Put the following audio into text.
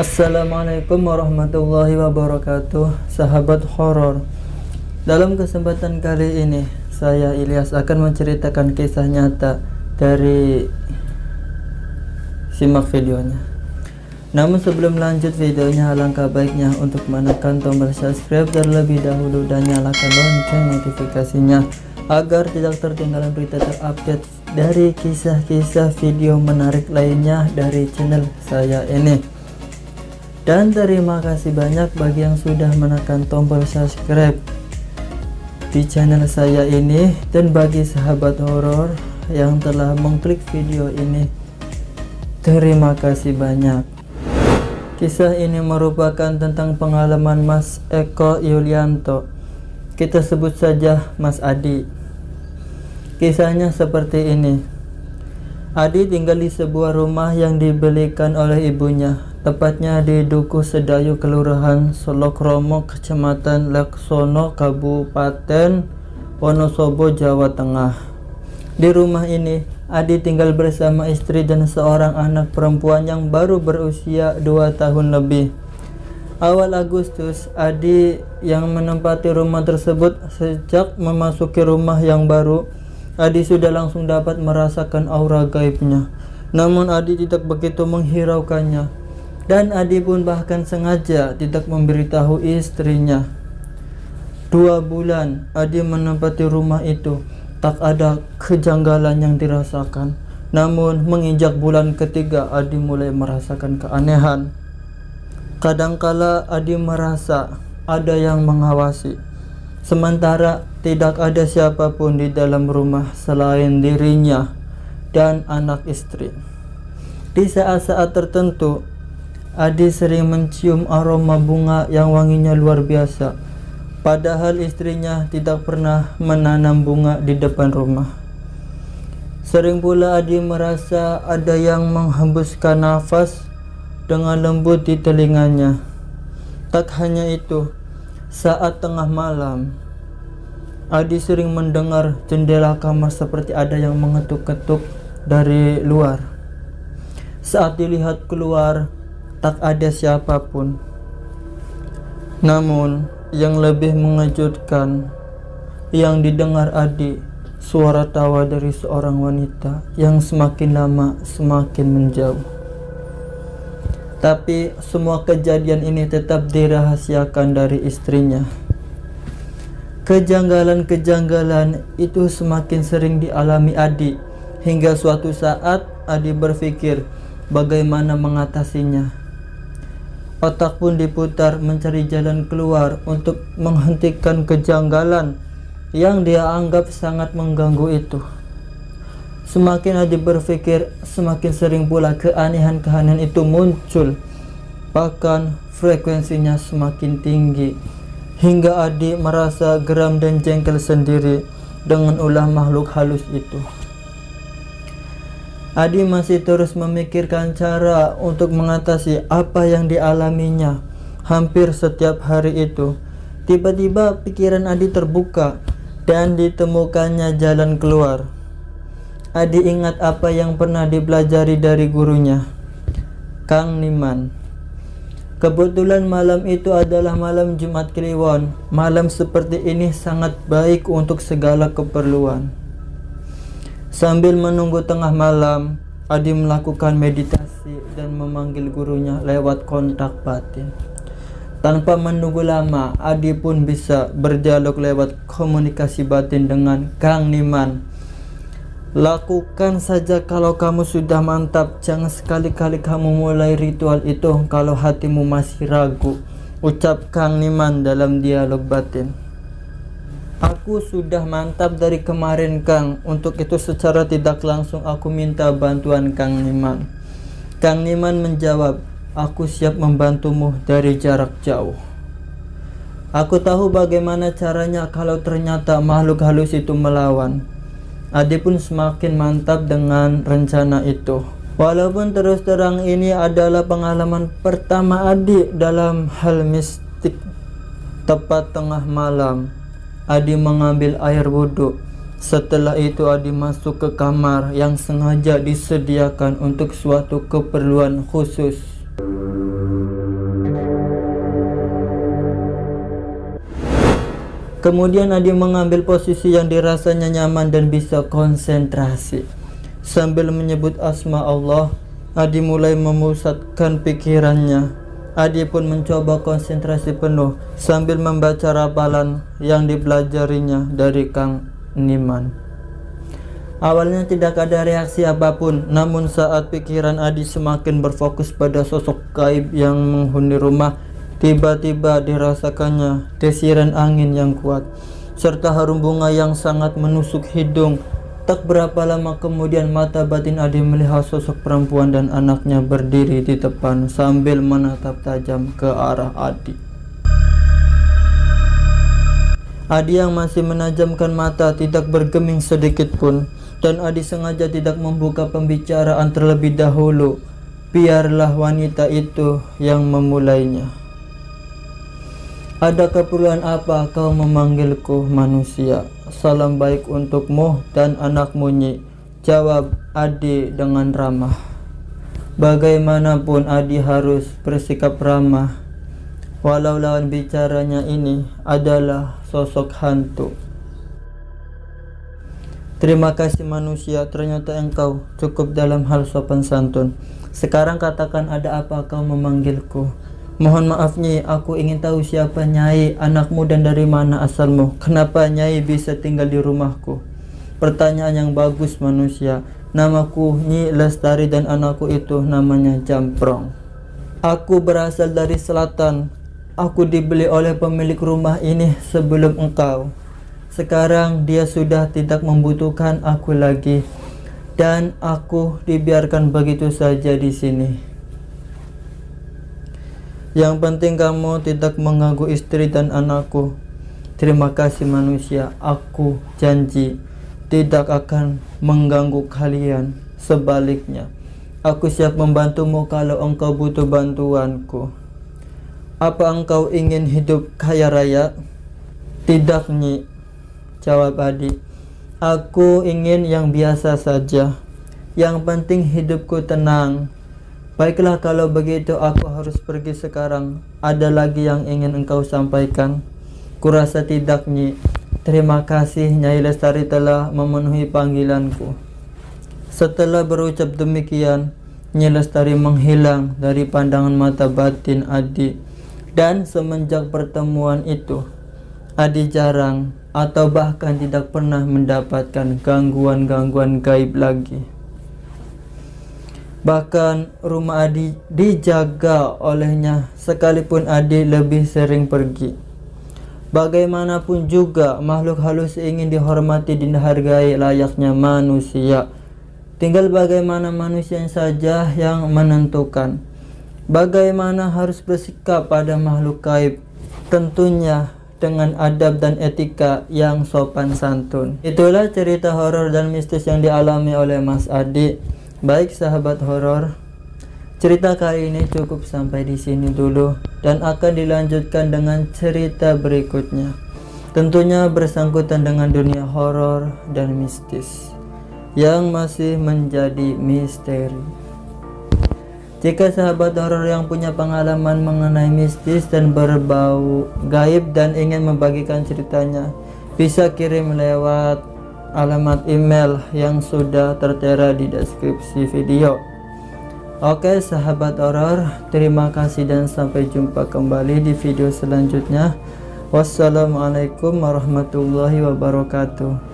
Assalamualaikum warahmatullahi wabarakatuh, sahabat horor. Dalam kesempatan kali ini, saya Ilyas akan menceritakan kisah nyata dari simak videonya. Namun sebelum lanjut videonya, alangkah baiknya untuk menekan tombol subscribe terlebih dahulu dan nyalakan lonceng notifikasinya agar tidak tertinggalan berita terupdate dari kisah-kisah video menarik lainnya dari channel saya ini. Dan terima kasih banyak bagi yang sudah menekan tombol subscribe di channel saya ini, dan bagi sahabat horor yang telah mengklik video ini, terima kasih banyak. Kisah ini merupakan tentang pengalaman Mas Eko Yulianto, kita sebut saja Mas Adi. Kisahnya seperti ini. Adi tinggal di sebuah rumah yang dibelikan oleh ibunya, tepatnya di Duku Sedayu, Kelurahan Solokromo, Kecamatan Laksono, Kabupaten Wonosobo, Jawa Tengah. Di rumah ini, Adi tinggal bersama istri dan seorang anak perempuan yang baru berusia 2 tahun lebih. Awal Agustus, Adi yang menempati rumah tersebut. Sejak memasuki rumah yang baru, Adi sudah langsung dapat merasakan aura gaibnya. Namun Adi tidak begitu menghiraukannya, dan Adi pun bahkan sengaja tidak memberitahu istrinya. 2 bulan Adi menempati rumah itu, tak ada kejanggalan yang dirasakan. Namun menginjak bulan ketiga, Adi mulai merasakan keanehan. Kadangkala Adi merasa ada yang mengawasi, sementara tidak ada siapapun di dalam rumah selain dirinya dan anak istri. Di saat-saat tertentu, Adi sering mencium aroma bunga yang wanginya luar biasa, padahal istrinya tidak pernah menanam bunga di depan rumah. Sering pula Adi merasa ada yang menghembuskan nafas dengan lembut di telinganya. Tak hanya itu, saat tengah malam, Adi sering mendengar jendela kamar seperti ada yang mengetuk-ketuk dari luar. Saat dilihat keluar, tak ada siapapun. Namun yang lebih mengejutkan, yang didengar Adi, suara tawa dari seorang wanita yang semakin lama semakin menjauh. Tapi semua kejadian ini tetap dirahasiakan dari istrinya. Kejanggalan-kejanggalan itu semakin sering dialami Adi, hingga suatu saat Adi berpikir bagaimana mengatasinya. Otak pun diputar mencari jalan keluar untuk menghentikan kejanggalan yang dia anggap sangat mengganggu itu. Semakin Adi berpikir, semakin sering pula keanehan-keanehan itu muncul. Bahkan frekuensinya semakin tinggi, hingga Adi merasa geram dan jengkel sendiri dengan ulah makhluk halus itu. Adi masih terus memikirkan cara untuk mengatasi apa yang dialaminya hampir setiap hari itu. Tiba-tiba pikiran Adi terbuka dan ditemukannya jalan keluar. Adi ingat apa yang pernah dipelajari dari gurunya, Kang Niman. Kebetulan malam itu adalah malam Jumat Kliwon. Malam seperti ini sangat baik untuk segala keperluan. Sambil menunggu tengah malam, Adi melakukan meditasi dan memanggil gurunya lewat kontak batin. Tanpa menunggu lama, Adi pun bisa berdialog lewat komunikasi batin dengan Kang Niman. Lakukan saja kalau kamu sudah mantap. Jangan sekali-kali kamu mulai ritual itu kalau hatimu masih ragu, ucap Kang Niman dalam dialog batin. Aku sudah mantap dari kemarin, Kang. Untuk itu secara tidak langsung aku minta bantuan Kang Niman. Kang Niman menjawab, aku siap membantumu dari jarak jauh. Aku tahu bagaimana caranya kalau ternyata makhluk halus itu melawan. Adi pun semakin mantap dengan rencana itu. Walaupun terus terang ini adalah pengalaman pertama Adi dalam hal mistik. Tepat tengah malam, Adi mengambil air wudhu. Setelah itu Adi masuk ke kamar yang sengaja disediakan untuk suatu keperluan khusus. Kemudian Adi mengambil posisi yang dirasanya nyaman dan bisa konsentrasi. Sambil menyebut asma Allah, Adi mulai memusatkan pikirannya. Adi pun mencoba konsentrasi penuh sambil membaca rapalan yang dipelajarinya dari Kang Niman. Awalnya tidak ada reaksi apapun, namun saat pikiran Adi semakin berfokus pada sosok gaib yang menghuni rumah, tiba-tiba dirasakannya desiran angin yang kuat serta harum bunga yang sangat menusuk hidung. Tak berapa lama kemudian mata batin Adi melihat sosok perempuan dan anaknya berdiri di depan sambil menatap tajam ke arah Adi. Adi yang masih menajamkan mata tidak bergeming sedikit pun, dan Adi sengaja tidak membuka pembicaraan terlebih dahulu. Biarlah wanita itu yang memulainya. Ada keperluan apa kau memanggilku, manusia? Salam baik untukmu dan anakmu, Nyi, jawab Adi dengan ramah. Bagaimanapun Adi harus bersikap ramah, walau lawan bicaranya ini adalah sosok hantu. Terima kasih manusia, ternyata engkau cukup dalam hal sopan santun. Sekarang katakan, ada apa kau memanggilku? Mohon maaf Nyi, aku ingin tahu siapa Nyai, anakmu, dan dari mana asalmu. Kenapa Nyai bisa tinggal di rumahku? Pertanyaan yang bagus manusia. Namaku Nyi Lestari dan anakku itu namanya Jamprong. Aku berasal dari selatan. Aku dibeli oleh pemilik rumah ini sebelum engkau. Sekarang dia sudah tidak membutuhkan aku lagi, dan aku dibiarkan begitu saja di sini. Yang penting kamu tidak mengganggu istri dan anakku. Terima kasih manusia, aku janji tidak akan mengganggu kalian. Sebaliknya, aku siap membantumu kalau engkau butuh bantuanku. Apa engkau ingin hidup kaya raya? Tidak Nyi, jawab Adi. Aku ingin yang biasa saja. Yang penting hidupku tenang. Baiklah, kalau begitu aku harus pergi sekarang. Ada lagi yang ingin engkau sampaikan? Kurasa tidak Nyi. Terima kasih Nyai Lestari telah memenuhi panggilanku. Setelah berucap demikian, Nyai Lestari menghilang dari pandangan mata batin Adi. Dan semenjak pertemuan itu, Adi jarang atau bahkan tidak pernah mendapatkan gangguan-gangguan gaib lagi. Bahkan rumah Adi dijaga olehnya sekalipun Adi lebih sering pergi. Bagaimanapun juga makhluk halus ingin dihormati dan dihargai layaknya manusia. Tinggal bagaimana manusia saja yang menentukan bagaimana harus bersikap pada makhluk gaib, tentunya dengan adab dan etika yang sopan santun. Itulah cerita horor dan mistis yang dialami oleh Mas Adi. Baik sahabat horor, cerita kali ini cukup sampai di sini dulu dan akan dilanjutkan dengan cerita berikutnya. Tentunya bersangkutan dengan dunia horor dan mistis yang masih menjadi misteri. Jika sahabat horor yang punya pengalaman mengenai mistis dan berbau gaib dan ingin membagikan ceritanya, bisa kirim lewat alamat email yang sudah tertera di deskripsi video. Oke sahabat horor, terima kasih dan sampai jumpa kembali di video selanjutnya. Wassalamualaikum warahmatullahi wabarakatuh.